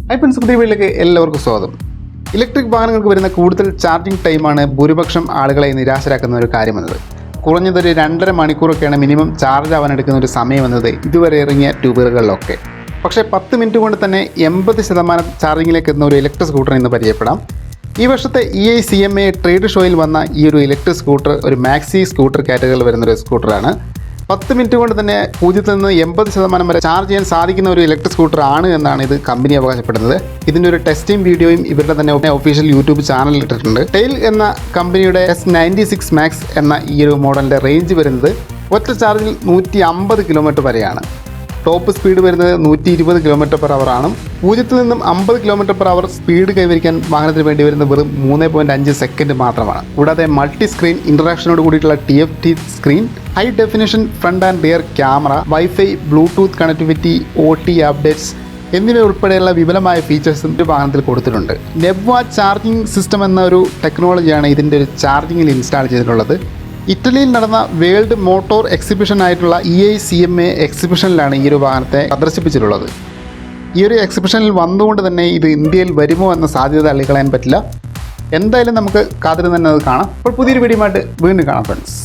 Hi friends, പുതിയ വീട്ടിലേക്ക് എല്ലാവർക്കും സ്വാഗതം. ഇലക്ട്രിക് വാഹനങ്ങൾക്ക് വരുന്ന കൂടുതൽ ചാർജിങ് ടൈമാണ് ഭൂരിപക്ഷം ആളുകളെ നിരാശരാക്കുന്ന ഒരു കാര്യമെന്നത്. കുറഞ്ഞതൊരു 2.5 മണിക്കൂറൊക്കെയാണ് മിനിമം ചാർജ് ആവാൻ എടുക്കുന്ന ഒരു സമയമെന്നത് ഇതുവരെ ഇറങ്ങിയ ട്യൂബറുകളിലൊക്കെ. പക്ഷേ 10 മിനിറ്റ് കൊണ്ട് തന്നെ 80% ചാർജിങ്ങിലേക്ക് എത്തുന്ന ഒരു ഇലക്ട്രിക് സ്കൂട്ടർ ഇന്ന് പരിചയപ്പെടാം. ഈ വർഷത്തെ EICMA ട്രേഡ് ഷോയിൽ വന്ന ഈ ഒരു ഇലക്ട്രിക് സ്കൂട്ടർ ഒരു മാക്സി സ്കൂട്ടർ കാറ്റഗറിയിൽ വരുന്നൊരു സ്കൂട്ടറാണ്. 10 മിനിറ്റ് കൊണ്ട് തന്നെ 0 നിന്ന് 80% വരെ ചാർജ് ചെയ്യാൻ സാധിക്കുന്ന ഒരു ഇലക്ട്രിക് സ്കൂട്ടർ ആണ് എന്നാണ് ഇത് കമ്പനി അവകാശപ്പെടുന്നത്. ഇതിൻ്റെ ഒരു ടെസ്റ്റിംഗ് വീഡിയോയും ഇവരുടെ തന്നെ ഒഫീഷ്യൽ യൂട്യൂബ് ചാനലിൽ ഇട്ടിട്ടുണ്ട്. ടെയിൽ എന്ന കമ്പനിയുടെ S96 Max എന്ന ഈ ഒരു മോഡലിൻ്റെ റേഞ്ച് വരുന്നത് ഒറ്റ ചാർജിൽ 150 കിലോമീറ്റർ വരെയാണ്. ടോപ്പ് സ്പീഡ് വരുന്നത് 120 km/h ആണ്. 0 നിന്നും 50 km/h സ്പീഡ് കൈവരിക്കാൻ വാഹനത്തിന് വേണ്ടി വരുന്നത് വെറും 3.5 സെക്കൻഡ് മാത്രമാണ്. കൂടാതെ മൾട്ടി സ്ക്രീൻ ഇൻറ്ററാക്ഷനോട് കൂടിയിട്ടുള്ള TFT screen, high definition front and rear camera, wifi, bluetooth connectivity, OT updates എന്നിവ ഉൾപ്പെടെയുള്ള വിപുലമായ ഫീച്ചേഴ്സും ഒരു വാഹനത്തിൽ കൊടുത്തിട്ടുണ്ട്. നെബ്വ ചാർജിംഗ് സിസ്റ്റം എന്ന ഒരു ടെക്നോളജിയാണ് ഇതിൻ്റെ ഒരു ചാർജിങ്ങിൽ ഇൻസ്റ്റാൾ ചെയ്തിട്ടുള്ളത്. ഇറ്റലിയിൽ നടന്ന വേൾഡ് മോട്ടോർ എക്സിബിഷൻ ആയിട്ടുള്ള EICMA എക്സിബിഷനിലാണ് ഈ ഒരു വാഹനത്തെ പ്രദർശിപ്പിച്ചിട്ടുള്ളത്. ഈ ഒരു എക്സിബിഷനിൽ വന്നുകൊണ്ട് തന്നെ ഇത് ഇന്ത്യയിൽ വരുമോ എന്ന സാധ്യത തള്ളിക്കളയാൻ പറ്റില്ല. എന്തായാലും നമുക്ക് കാത്തിരുന്ന് തന്നെ അത് കാണാം. അപ്പോൾ പുതിയൊരു വീഡിയോയുമായിട്ട് വീണ്ടും കാണാം ഫ്രണ്ട്സ്.